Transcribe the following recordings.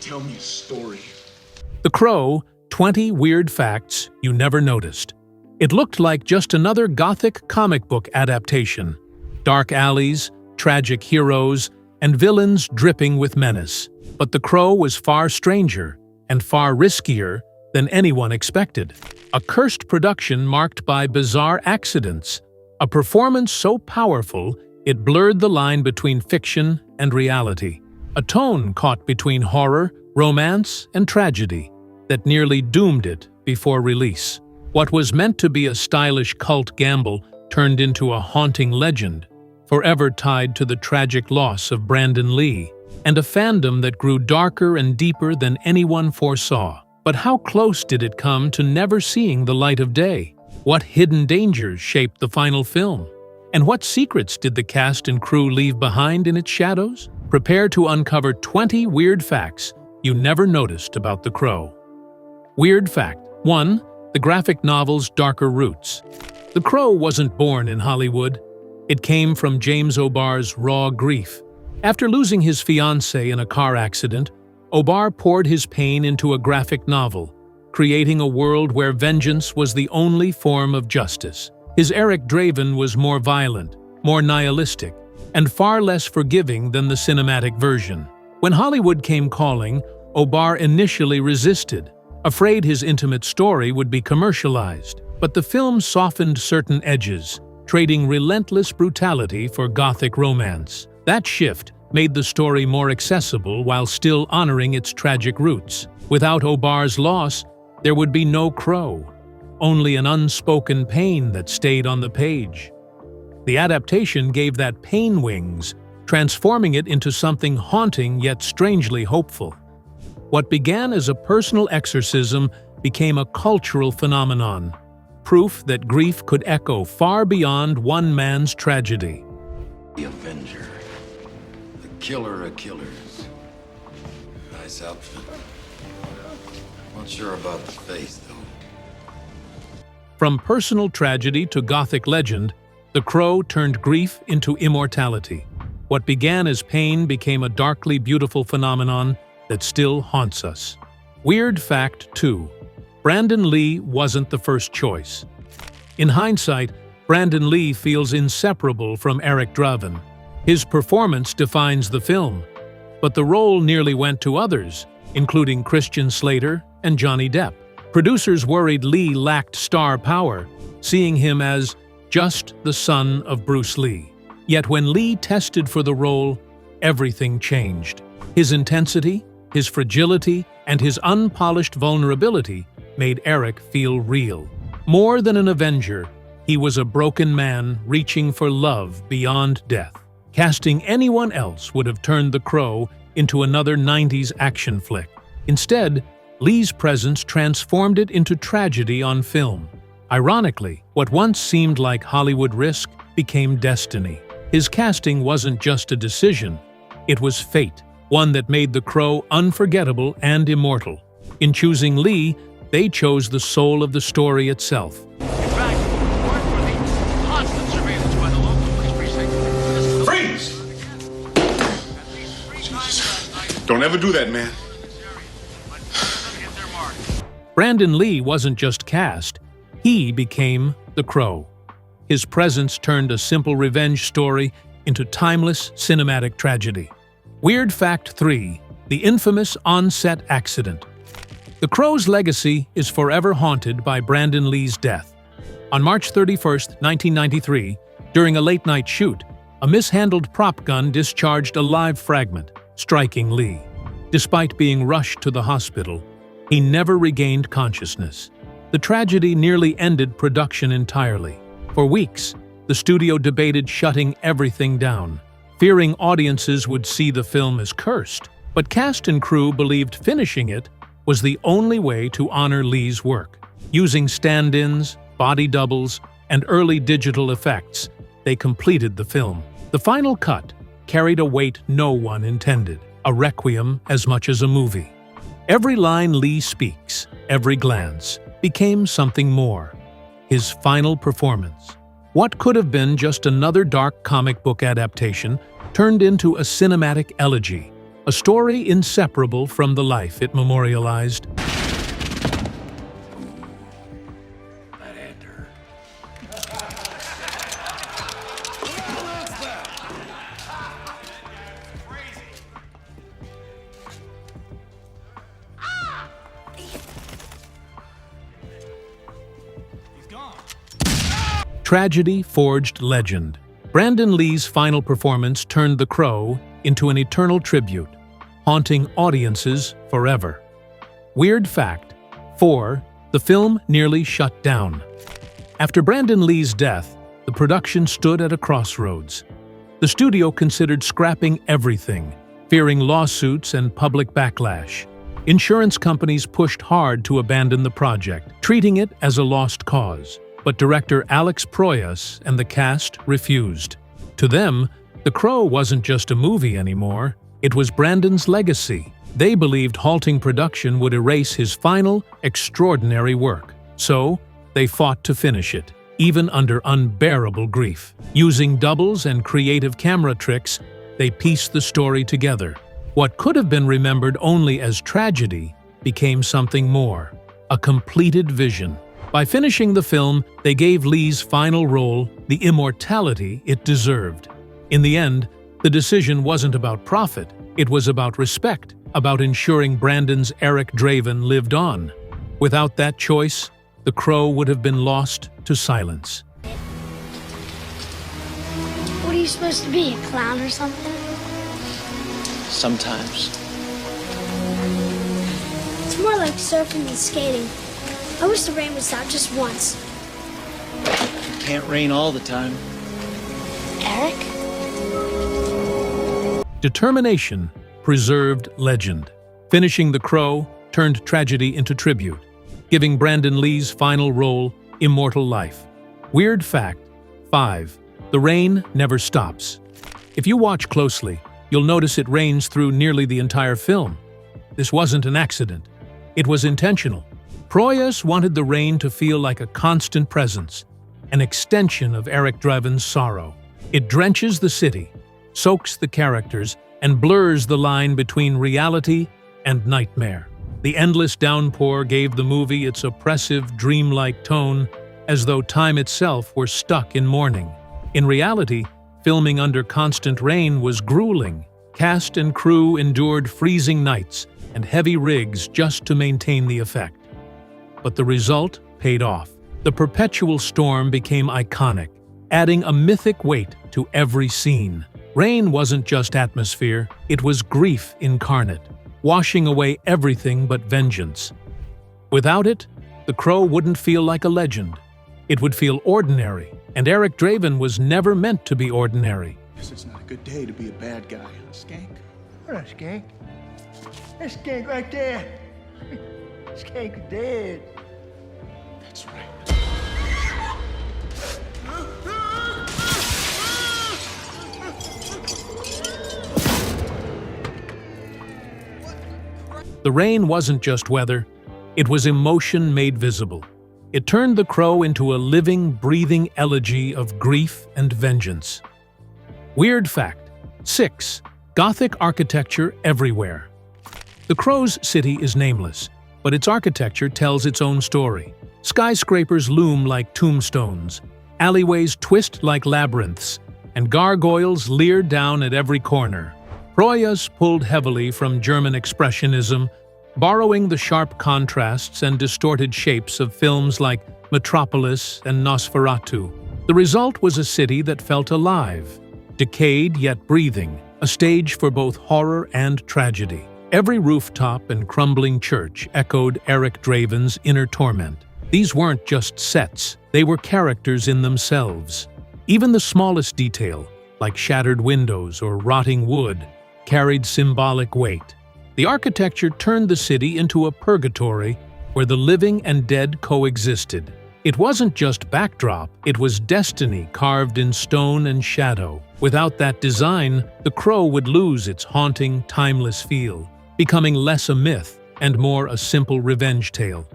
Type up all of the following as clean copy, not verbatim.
tell me a story. The Crow, 20 Weird Facts You Never Noticed. It looked like just another Gothic comic book adaptation. Dark alleys, tragic heroes, and villains dripping with menace. But The Crow was far stranger and far riskier than anyone expected. A cursed production marked by bizarre accidents. A performance so powerful it blurred the line between fiction and reality. A tone caught between horror, romance, and tragedy that nearly doomed it before release. What was meant to be a stylish cult gamble turned into a haunting legend, forever tied to the tragic loss of Brandon Lee, and a fandom that grew darker and deeper than anyone foresaw. But how close did it come to never seeing the light of day? What hidden dangers shaped the final film? And what secrets did the cast and crew leave behind in its shadows? Prepare to uncover 20 weird facts you never noticed about The Crow. Weird fact 1. The graphic novel's darker roots. The Crow wasn't born in Hollywood. It came from James O'Barr's raw grief. After losing his fiancée in a car accident, O'Barr poured his pain into a graphic novel, creating a world where vengeance was the only form of justice. His Eric Draven was more violent, more nihilistic, and far less forgiving than the cinematic version. When Hollywood came calling, O'Barr initially resisted, afraid his intimate story would be commercialized. But the film softened certain edges, trading relentless brutality for Gothic romance. That shift made the story more accessible while still honoring its tragic roots. Without O'Barr's loss, there would be no Crow, only an unspoken pain that stayed on the page. The adaptation gave that pain wings, transforming it into something haunting yet strangely hopeful. What began as a personal exorcism became a cultural phenomenon, proof that grief could echo far beyond one man's tragedy. The Avenger. The killer of killers. Nice outfit. Not sure about the face, though. From personal tragedy to Gothic legend, The Crow turned grief into immortality. What began as pain became a darkly beautiful phenomenon that still haunts us. Weird fact 2. Brandon Lee wasn't the first choice. In hindsight, Brandon Lee feels inseparable from Eric Draven. His performance defines the film, but the role nearly went to others, including Christian Slater and Johnny Depp. Producers worried Lee lacked star power, seeing him as just the son of Bruce Lee. Yet when Lee tested for the role, everything changed. His intensity, his fragility, and his unpolished vulnerability made Eric feel real. More than an Avenger, he was a broken man reaching for love beyond death. Casting anyone else would have turned The Crow into another 90s action flick. Instead, Lee's presence transformed it into tragedy on film. Ironically, what once seemed like Hollywood risk became destiny. His casting wasn't just a decision, it was fate, one that made The Crow unforgettable and immortal. In choosing Lee, they chose the soul of the story itself. In fact, if it weren't for the constant surveillance by the local police precinct, Freeze! Don't ever do that, man. Brandon Lee wasn't just cast, he became The Crow. His presence turned a simple revenge story into timeless cinematic tragedy. Weird fact 3. The infamous onset accident. The Crow's legacy is forever haunted by Brandon Lee's death. On March 31, 1993, during a late-night shoot, a mishandled prop gun discharged a live fragment, striking Lee. Despite being rushed to the hospital, he never regained consciousness. The tragedy nearly ended production entirely. For weeks, the studio debated shutting everything down, fearing audiences would see the film as cursed. But cast and crew believed finishing it was the only way to honor Lee's work. Using stand-ins, body doubles, and early digital effects, they completed the film. The final cut carried a weight no one intended, a requiem as much as a movie. Every line Lee speaks, every glance, became something more. His final performance. What could have been just another dark comic book adaptation turned into a cinematic elegy, a story inseparable from the life it memorialized. That enter. Tragedy forged legend. Brandon Lee's final performance turned The Crow into an eternal tribute, haunting audiences forever. Weird fact: 4. The film nearly shut down. After Brandon Lee's death, the production stood at a crossroads. The studio considered scrapping everything, fearing lawsuits and public backlash. Insurance companies pushed hard to abandon the project, treating it as a lost cause. But director Alex Proyas and the cast refused. To them, The Crow wasn't just a movie anymore, it was Brandon's legacy. They believed halting production would erase his final, extraordinary work. So, they fought to finish it, even under unbearable grief. Using doubles and creative camera tricks, they pieced the story together. What could have been remembered only as tragedy became something more, a completed vision. By finishing the film, they gave Lee's final role the immortality it deserved. In the end, the decision wasn't about profit, it was about respect, about ensuring Brandon's Eric Draven lived on. Without that choice, The Crow would have been lost to silence. What are you supposed to be, a clown or something? Sometimes. It's more like surfing than skating. I wish the rain would stop just once. Can't rain all the time. Eric? Determination preserved legend. Finishing The Crow turned tragedy into tribute, giving Brandon Lee's final role immortal life. Weird fact: 5. The rain never stops. If you watch closely, you'll notice it rains through nearly the entire film. This wasn't an accident. It was intentional. Proyas wanted the rain to feel like a constant presence, an extension of Eric Draven's sorrow. It drenches the city, soaks the characters, and blurs the line between reality and nightmare. The endless downpour gave the movie its oppressive, dreamlike tone, as though time itself were stuck in mourning. In reality, filming under constant rain was grueling. Cast and crew endured freezing nights and heavy rigs just to maintain the effect. But the result paid off. The perpetual storm became iconic, adding a mythic weight to every scene. Rain wasn't just atmosphere, it was grief incarnate, washing away everything but vengeance. Without it, The Crow wouldn't feel like a legend. It would feel ordinary, and Eric Draven was never meant to be ordinary. Guess it's not a good day to be a bad guy, huh, Skank? What a skank? That skank right there. Skank is dead. That's right. The rain wasn't just weather, it was emotion made visible. It turned The Crow into a living, breathing elegy of grief and vengeance. Weird fact: 6. Gothic architecture everywhere. The Crow's city is nameless, but its architecture tells its own story. Skyscrapers loom like tombstones, alleyways twist like labyrinths, and gargoyles leer down at every corner. Proyas pulled heavily from German Expressionism, borrowing the sharp contrasts and distorted shapes of films like Metropolis and Nosferatu. The result was a city that felt alive, decayed yet breathing, a stage for both horror and tragedy. Every rooftop and crumbling church echoed Eric Draven's inner torment. These weren't just sets, they were characters in themselves. Even the smallest detail, like shattered windows or rotting wood, carried symbolic weight. The architecture turned the city into a purgatory where the living and dead coexisted. It wasn't just backdrop, it was destiny carved in stone and shadow. Without that design, The Crow would lose its haunting, timeless feel, becoming less a myth and more a simple revenge tale.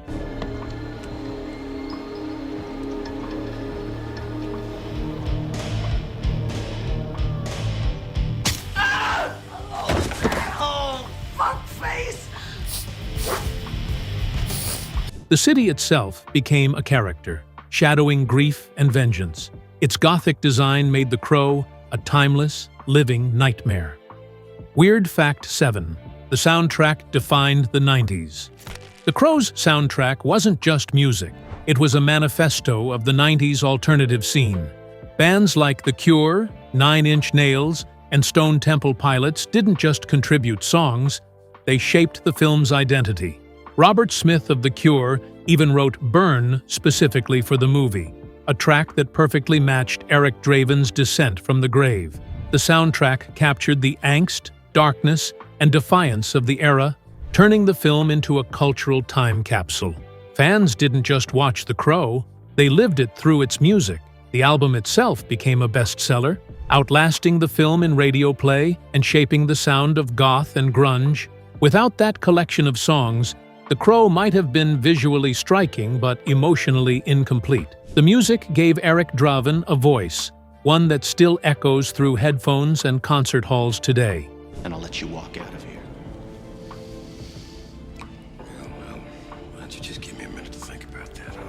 The city itself became a character, shadowing grief and vengeance. Its Gothic design made the Crow a timeless, living nightmare. Weird Fact 7. The soundtrack defined the 90s. The Crow's soundtrack wasn't just music. It was a manifesto of the 90s alternative scene. Bands like The Cure, 9 Inch Nails, and Stone Temple Pilots didn't just contribute songs, they shaped the film's identity. Robert Smith of The Cure even wrote Burn specifically for the movie, a track that perfectly matched Eric Draven's descent from the grave. The soundtrack captured the angst, darkness, and defiance of the era, turning the film into a cultural time capsule. Fans didn't just watch The Crow, they lived it through its music. The album itself became a bestseller, outlasting the film in radio play and shaping the sound of goth and grunge. Without that collection of songs, The Crow might have been visually striking but emotionally incomplete. The music gave Eric Draven a voice, one that still echoes through headphones and concert halls today. And I'll let you walk out of here. Well, why don't you just give me a minute to think about that, huh?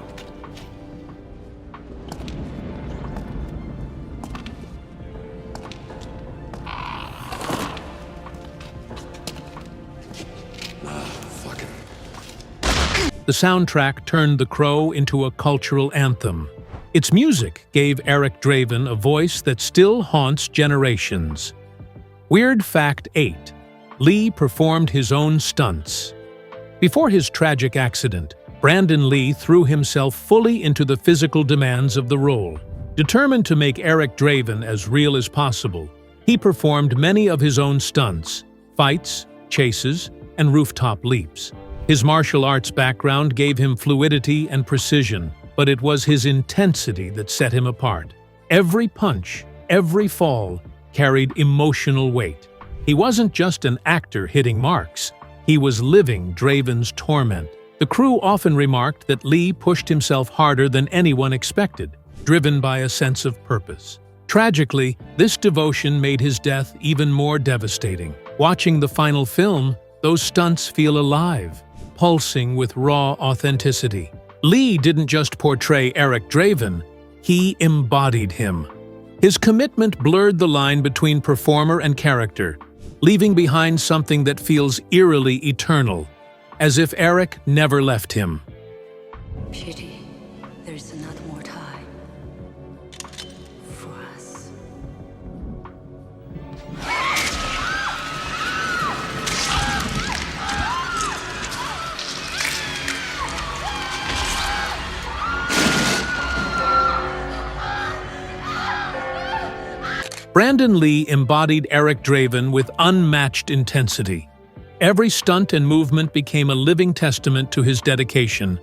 Fucking. The soundtrack turned The Crow into a cultural anthem. Its music gave Eric Draven a voice that still haunts generations. Weird Fact 8. Lee performed his own stunts. Before his tragic accident, Brandon Lee threw himself fully into the physical demands of the role. Determined to make Eric Draven as real as possible, he performed many of his own stunts, fights, chases, and rooftop leaps. His martial arts background gave him fluidity and precision, but it was his intensity that set him apart. Every punch, every fall, carried emotional weight. He wasn't just an actor hitting marks, he was living Draven's torment. The crew often remarked that Lee pushed himself harder than anyone expected, driven by a sense of purpose. Tragically, this devotion made his death even more devastating. Watching the final film, those stunts feel alive, pulsing with raw authenticity. Lee didn't just portray Eric Draven, he embodied him. His commitment blurred the line between performer and character, leaving behind something that feels eerily eternal, as if Eric never left him. Pity, there's not more time for us. Brandon Lee embodied Eric Draven with unmatched intensity. Every stunt and movement became a living testament to his dedication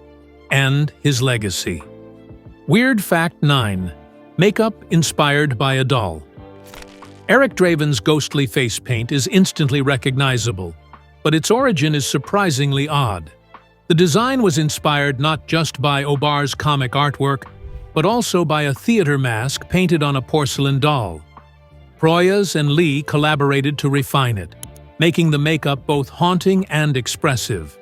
and his legacy. Weird Fact 9. Makeup inspired by a doll. Eric Draven's ghostly face paint is instantly recognizable, but its origin is surprisingly odd. The design was inspired not just by Obar's comic artwork, but also by a theater mask painted on a porcelain doll. Proyas and Lee collaborated to refine it, making the makeup both haunting and expressive.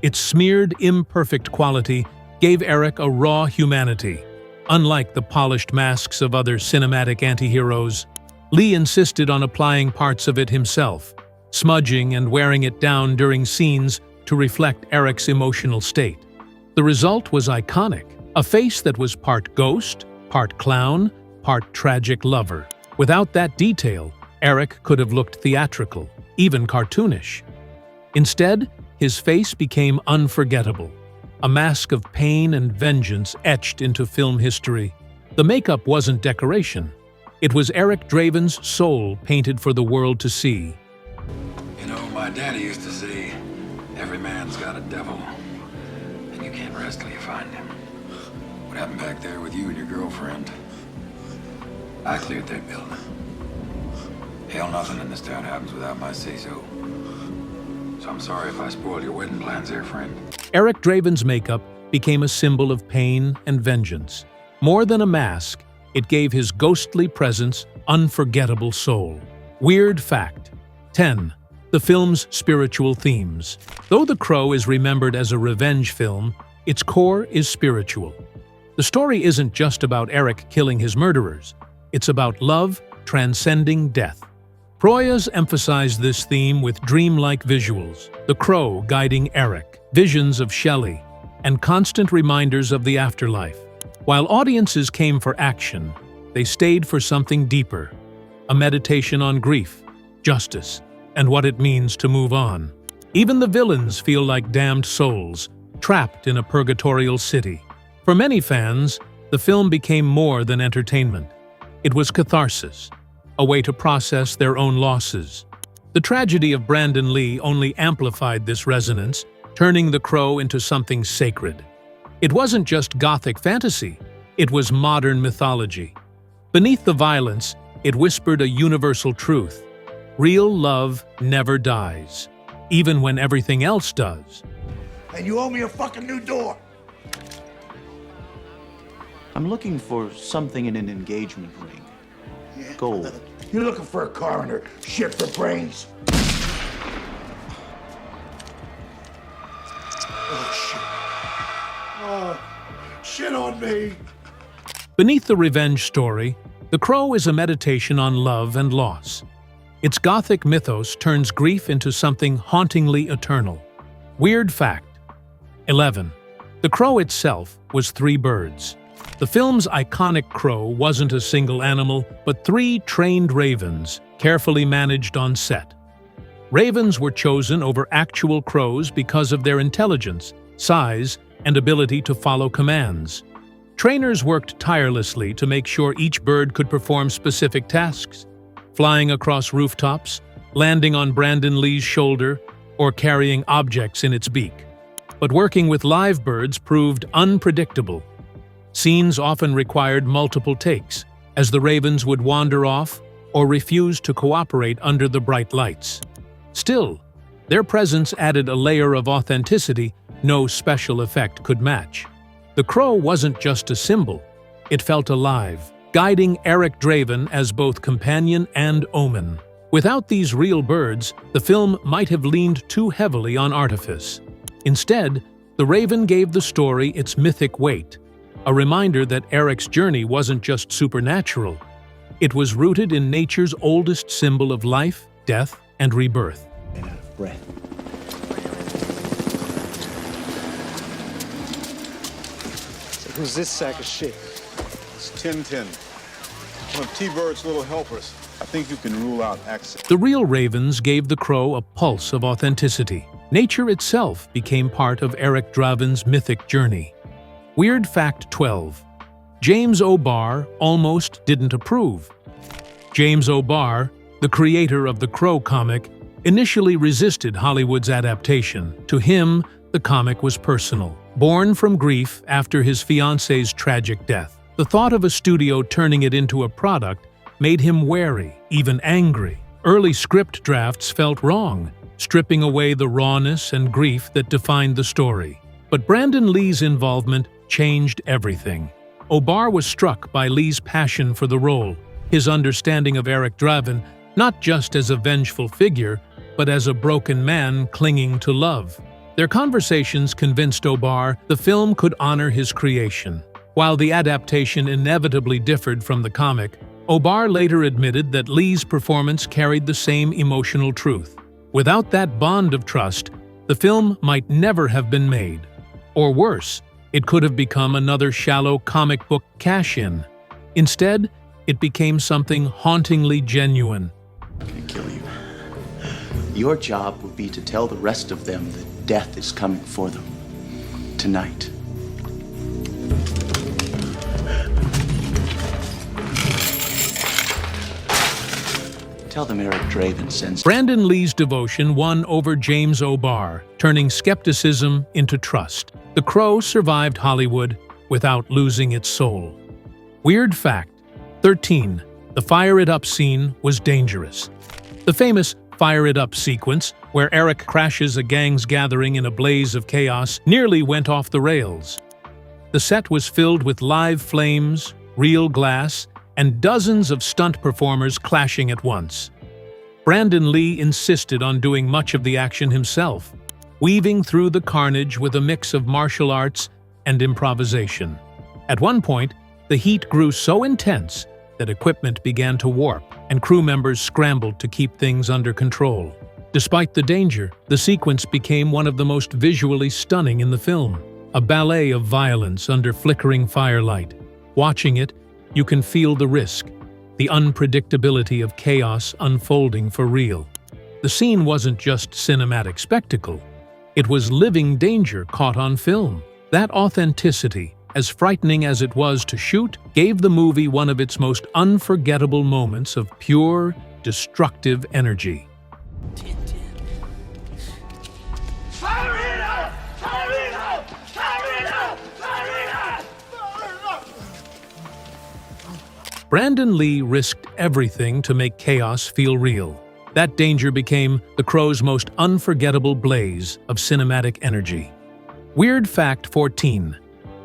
Its smeared, imperfect quality gave Eric a raw humanity. Unlike the polished masks of other cinematic anti-heroes, Lee insisted on applying parts of it himself, smudging and wearing it down during scenes to reflect Eric's emotional state. The result was iconic, a face that was part ghost, part clown, part tragic lover. Without that detail, Eric could have looked theatrical, even cartoonish. Instead, his face became unforgettable, a mask of pain and vengeance etched into film history. The makeup wasn't decoration. It was Eric Draven's soul painted for the world to see. You know, my daddy used to say, every man's got a devil, and you can't rest till you find him. What happened back there with you and your girlfriend? I cleared that building. Hell, nothing in this town happens without my say-so. So I'm sorry if I spoiled your wedding plans there, friend. Eric Draven's makeup became a symbol of pain and vengeance. More than a mask, it gave his ghostly presence unforgettable soul. Weird Fact 10. The film's spiritual themes. Though The Crow is remembered as a revenge film, its core is spiritual. The story isn't just about Eric killing his murderers. It's about love transcending death. Proyas emphasized this theme with dreamlike visuals, the crow guiding Eric, visions of Shelley, and constant reminders of the afterlife. While audiences came for action, they stayed for something deeper, a meditation on grief, justice, and what it means to move on. Even the villains feel like damned souls, trapped in a purgatorial city. For many fans, the film became more than entertainment. It was catharsis, a way to process their own losses. The tragedy of Brandon Lee only amplified this resonance, turning The Crow into something sacred. It wasn't just Gothic fantasy, it was modern mythology. Beneath the violence, it whispered a universal truth. Real love never dies, even when everything else does. And you owe me a fucking new door. I'm looking for something in an engagement ring. Yeah. Gold. You're looking for a coroner. Shit for brains. Oh, shit. Oh, shit on me. Beneath the revenge story, The Crow is a meditation on love and loss. Its Gothic mythos turns grief into something hauntingly eternal. Weird fact. 11. The crow itself was 3 birds. The film's iconic crow wasn't a single animal, but 3 trained ravens, carefully managed on set. Ravens were chosen over actual crows because of their intelligence, size, and ability to follow commands. Trainers worked tirelessly to make sure each bird could perform specific tasks, flying across rooftops, landing on Brandon Lee's shoulder, or carrying objects in its beak. But working with live birds proved unpredictable. Scenes often required multiple takes, as the ravens would wander off or refuse to cooperate under the bright lights. Still, their presence added a layer of authenticity no special effect could match. The crow wasn't just a symbol, it felt alive, guiding Eric Draven as both companion and omen. Without these real birds, the film might have leaned too heavily on artifice. Instead, the raven gave the story its mythic weight, a reminder that Eric's journey wasn't just supernatural. It was rooted in nature's oldest symbol of life, death, and rebirth. And out of breath. So who's this sack of shit? It's Tintin, one of T-Bird's little helpers. I think you can rule out access. The real ravens gave the crow a pulse of authenticity. Nature itself became part of Eric Draven's mythic journey. Weird fact 12. James O'Barr almost didn't approve. James O'Barr, the creator of the Crow comic, initially resisted Hollywood's adaptation. To him, the comic was personal. Born from grief after his fiancée's tragic death, the thought of a studio turning it into a product made him wary, even angry. Early script drafts felt wrong, stripping away the rawness and grief that defined the story. But Brandon Lee's involvement changed everything. O'Barr was struck by Lee's passion for the role, his understanding of Eric Draven, not just as a vengeful figure, but as a broken man clinging to love. Their conversations convinced O'Barr the film could honor his creation. While the adaptation inevitably differed from the comic, O'Barr later admitted that Lee's performance carried the same emotional truth. Without that bond of trust, the film might never have been made. Or worse, it could have become another shallow comic book cash-in. Instead, it became something hauntingly genuine. I'm gonna kill you. Your job will be to tell the rest of them that death is coming for them. Tonight. Tell them Eric Draven sends... Brandon Lee's devotion won over James O'Barr, turning skepticism into trust. The Crow survived Hollywood without losing its soul. Weird fact. 13. The Fire It Up scene was dangerous. The famous Fire It Up sequence, where Eric crashes a gang's gathering in a blaze of chaos, nearly went off the rails. The set was filled with live flames, real glass, and dozens of stunt performers clashing at once. Brandon Lee insisted on doing much of the action himself, weaving through the carnage with a mix of martial arts and improvisation. At one point, the heat grew so intense that equipment began to warp, and crew members scrambled to keep things under control. Despite the danger, the sequence became one of the most visually stunning in the film, a ballet of violence under flickering firelight. Watching it, you can feel the risk, the unpredictability of chaos unfolding for real. The scene wasn't just cinematic spectacle, it was living danger caught on film. That authenticity, as frightening as it was to shoot, gave the movie one of its most unforgettable moments of pure, destructive energy. Brandon Lee risked everything to make chaos feel real. That danger became the Crow's most unforgettable blaze of cinematic energy. Weird Fact 14.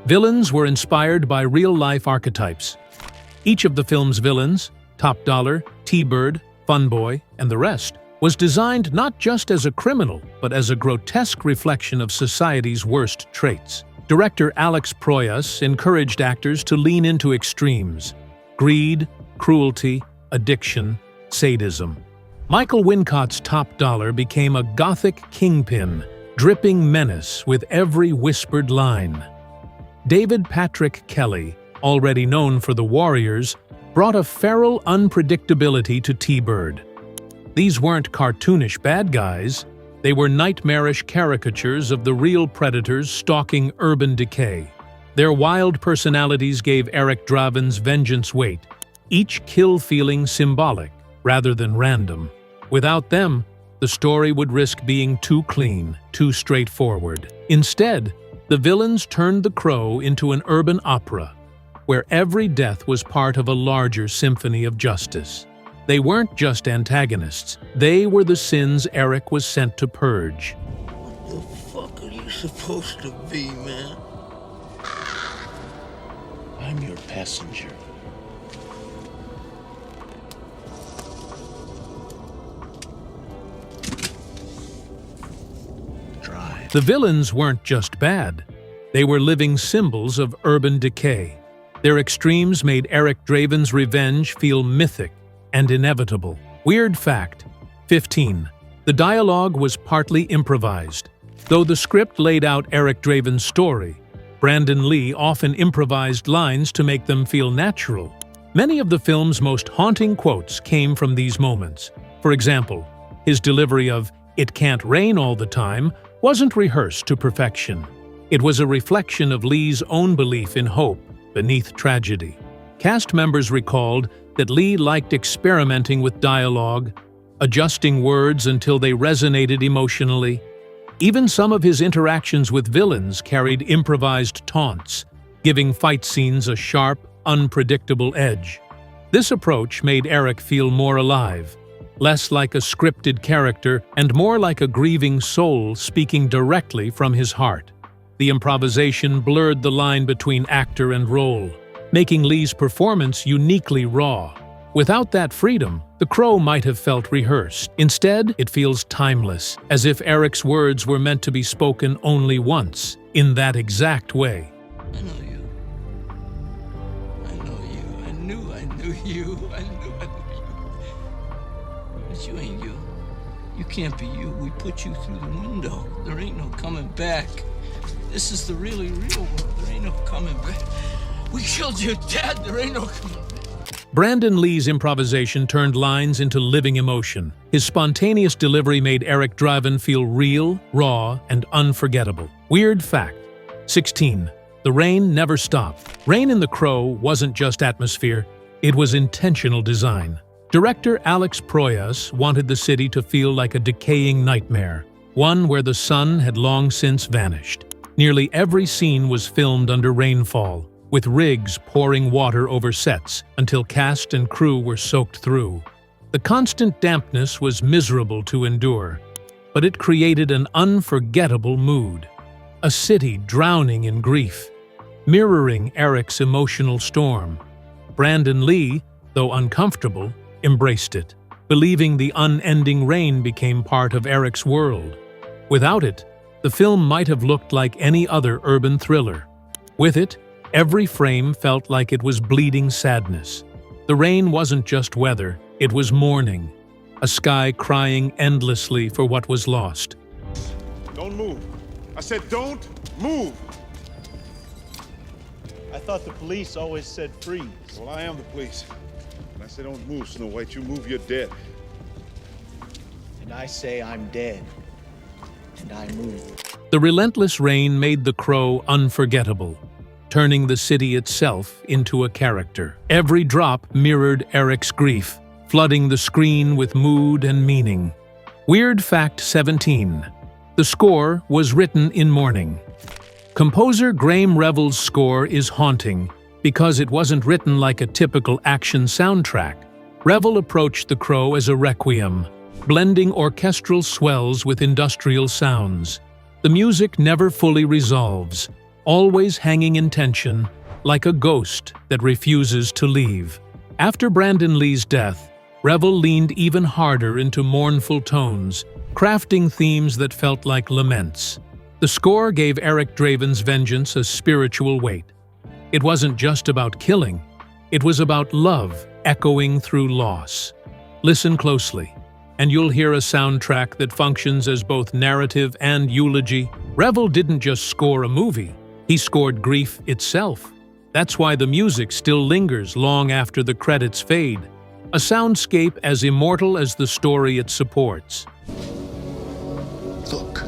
Villains were inspired by real-life archetypes. Each of the film's villains, Top Dollar, T-Bird, Funboy, and the rest, was designed not just as a criminal, but as a grotesque reflection of society's worst traits. Director Alex Proyas encouraged actors to lean into extremes: greed, cruelty, addiction, sadism. Michael Wincott's Top Dollar became a Gothic kingpin, dripping menace with every whispered line. David Patrick Kelly, already known for The Warriors, brought a feral unpredictability to T-Bird. These weren't cartoonish bad guys, they were nightmarish caricatures of the real predators stalking urban decay. Their wild personalities gave Eric Draven's vengeance weight, each kill feeling symbolic rather than random. Without them, the story would risk being too clean, too straightforward. Instead, the villains turned the Crow into an urban opera, where every death was part of a larger symphony of justice. They weren't just antagonists, they were the sins Eric was sent to purge. What the fuck are you supposed to be, man? I'm your passenger. The villains weren't just bad. They were living symbols of urban decay. Their extremes made Eric Draven's revenge feel mythic and inevitable. Weird Fact 15. The dialogue was partly improvised. Though the script laid out Eric Draven's story, Brandon Lee often improvised lines to make them feel natural. Many of the film's most haunting quotes came from these moments. For example, his delivery of "It can't rain all the time" wasn't rehearsed to perfection. It was a reflection of Lee's own belief in hope beneath tragedy. Cast members recalled that Lee liked experimenting with dialogue, adjusting words until they resonated emotionally. Even some of his interactions with villains carried improvised taunts, giving fight scenes a sharp, unpredictable edge. This approach made Eric feel more alive, less like a scripted character and more like a grieving soul speaking directly from his heart. The improvisation blurred the line between actor and role, making Lee's performance uniquely raw. Without that freedom, The Crow might have felt rehearsed. Instead, it feels timeless, as if Eric's words were meant to be spoken only once, in that exact way. I know you. I know you. I knew you. I knew you. But you ain't you. You can't be you. We put you through the window. There ain't no coming back. This is the really real world. There ain't no coming back. We killed your dad. There ain't no coming back. Brandon Lee's improvisation turned lines into living emotion. His spontaneous delivery made Eric Draven feel real, raw, and unforgettable. Weird Fact 16. The rain never stopped. Rain in The Crow wasn't just atmosphere, it was intentional design. Director Alex Proyas wanted the city to feel like a decaying nightmare, one where the sun had long since vanished. Nearly every scene was filmed under rainfall, with rigs pouring water over sets until cast and crew were soaked through. The constant dampness was miserable to endure, but it created an unforgettable mood. A city drowning in grief, mirroring Eric's emotional storm. Brandon Lee, though uncomfortable, embraced it, believing the unending rain became part of Eric's world. Without it, the film might have looked like any other urban thriller. With it, every frame felt like it was bleeding sadness. The rain wasn't just weather, it was mourning, a sky crying endlessly for what was lost. Don't move. I said don't move. I thought the police always said freeze. Well, I am the police. And I say don't move, Snow White. You move, you're dead. And I say I'm dead. And I move. The relentless rain made the crow unforgettable, turning the city itself into a character. Every drop mirrored Eric's grief, flooding the screen with mood and meaning. Weird Fact 17. The score was written in mourning. Composer Graham Revell's score is haunting because it wasn't written like a typical action soundtrack. Revell approached The Crow as a requiem, blending orchestral swells with industrial sounds. The music never fully resolves, always hanging in tension, like a ghost that refuses to leave. After Brandon Lee's death, Revell leaned even harder into mournful tones, crafting themes that felt like laments. The score gave Eric Draven's vengeance a spiritual weight. It wasn't just about killing, it was about love echoing through loss. Listen closely, and you'll hear a soundtrack that functions as both narrative and eulogy. Revell didn't just score a movie, he scored grief itself. That's why the music still lingers long after the credits fade, a soundscape as immortal as the story it supports. Look.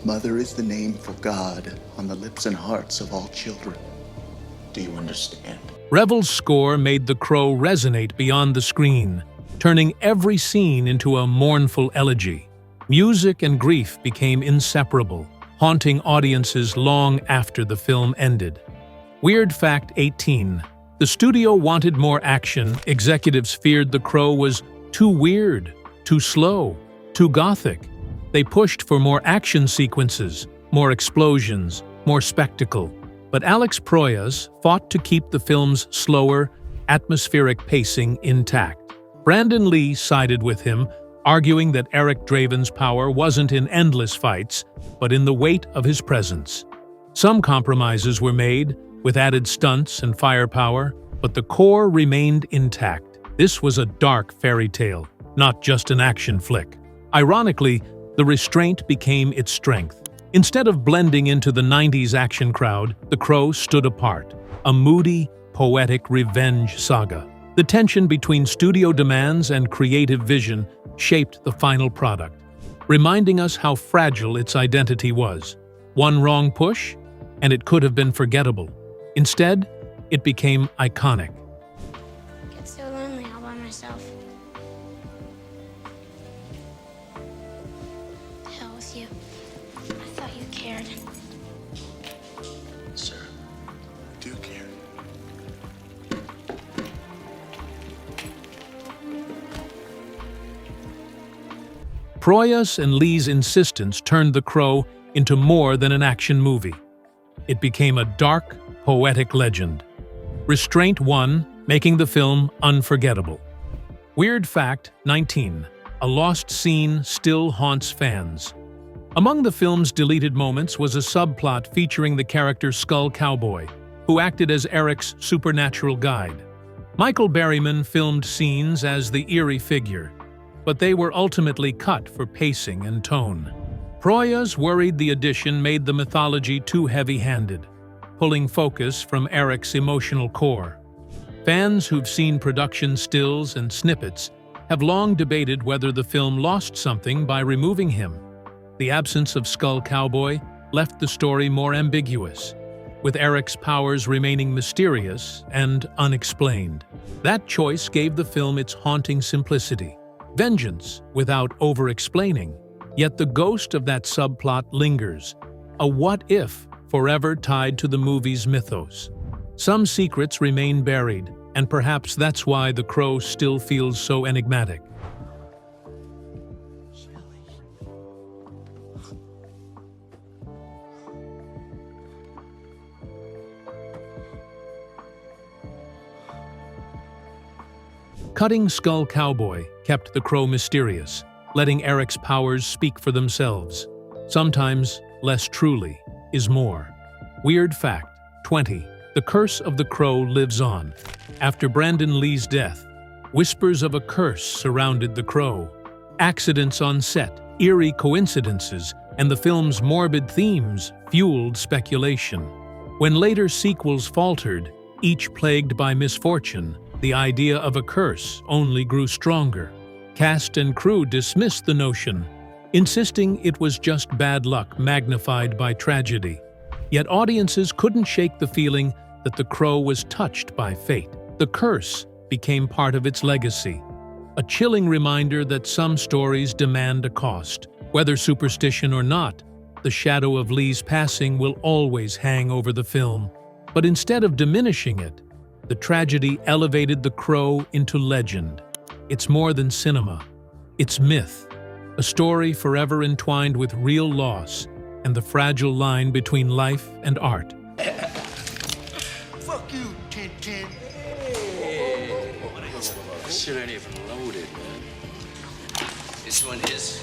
Mother is the name for God on the lips and hearts of all children. Do you understand? Revell's score made The Crow resonate beyond the screen, turning every scene into a mournful elegy. Music and grief became inseparable, haunting audiences long after the film ended. Weird Fact 18. The studio wanted more action. Executives feared The Crow was too weird, too slow, too gothic. They pushed for more action sequences, more explosions, more spectacle. But Alex Proyas fought to keep the film's slower, atmospheric pacing intact. Brandon Lee sided with him, arguing that Eric Draven's power wasn't in endless fights, but in the weight of his presence. Some compromises were made, with added stunts and firepower, but the core remained intact. This was a dark fairy tale, not just an action flick. Ironically, the restraint became its strength. Instead of blending into the 90s action crowd, The Crow stood apart, a moody, poetic revenge saga. The tension between studio demands and creative vision shaped the final product, reminding us how fragile its identity was. One wrong push, and it could have been forgettable. Instead, it became iconic. I get so lonely all by myself. The hell with you. I thought you cared. Sir, I do care. Proyas and Lee's insistence turned The Crow into more than an action movie. It became a dark, poetic legend. Restraint won, making the film unforgettable. Weird Fact 19. A lost scene still haunts fans. Among the film's deleted moments was a subplot featuring the character Skull Cowboy, who acted as Eric's supernatural guide. Michael Berryman filmed scenes as the eerie figure, but they were ultimately cut for pacing and tone. Proyas worried the addition made the mythology too heavy-handed, pulling focus from Eric's emotional core. Fans who've seen production stills and snippets have long debated whether the film lost something by removing him. The absence of Skull Cowboy left the story more ambiguous, with Eric's powers remaining mysterious and unexplained. That choice gave the film its haunting simplicity, vengeance without over-explaining. Yet the ghost of that subplot lingers, a what-if forever tied to the movie's mythos. Some secrets remain buried, and perhaps that's why The Crow still feels so enigmatic. Cutting Skull Cowboy kept The Crow mysterious, letting Eric's powers speak for themselves. Sometimes, less truly, is more. Weird fact 20. The curse of the crow lives on. After Brandon Lee's death, whispers of a curse surrounded the crow. Accidents on set, eerie coincidences, and the film's morbid themes fueled speculation. When later sequels faltered, each plagued by misfortune, the idea of a curse only grew stronger. Cast and crew dismissed the notion, insisting it was just bad luck magnified by tragedy. Yet audiences couldn't shake the feeling that the crow was touched by fate. The curse became part of its legacy, a chilling reminder that some stories demand a cost. Whether superstition or not, the shadow of Lee's passing will always hang over the film. But instead of diminishing it, the tragedy elevated the crow into legend. It's more than cinema. It's myth, a story forever entwined with real loss and the fragile line between life and art. Fuck you, Tintin. This shit ain't even loaded, man. This one is.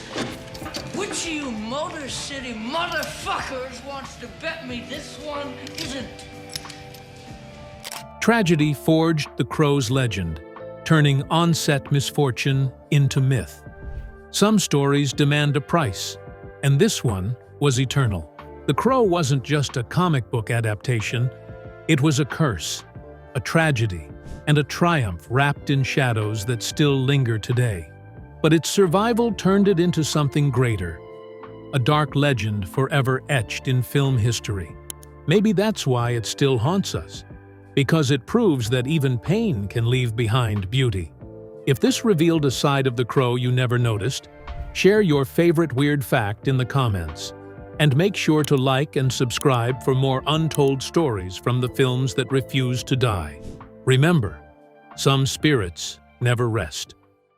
Which of you Motor City motherfuckers wants to bet me this one isn't? Tragedy forged the crow's legend, turning on-set misfortune into myth. Some stories demand a price, and this one was eternal. The Crow wasn't just a comic book adaptation, it was a curse, a tragedy, and a triumph wrapped in shadows that still linger today. But its survival turned it into something greater, a dark legend forever etched in film history. Maybe that's why it still haunts us, because it proves that even pain can leave behind beauty. If this revealed a side of the Crow you never noticed, share your favorite weird fact in the comments. And make sure to like and subscribe for more untold stories from the films that refuse to die. Remember, some spirits never rest.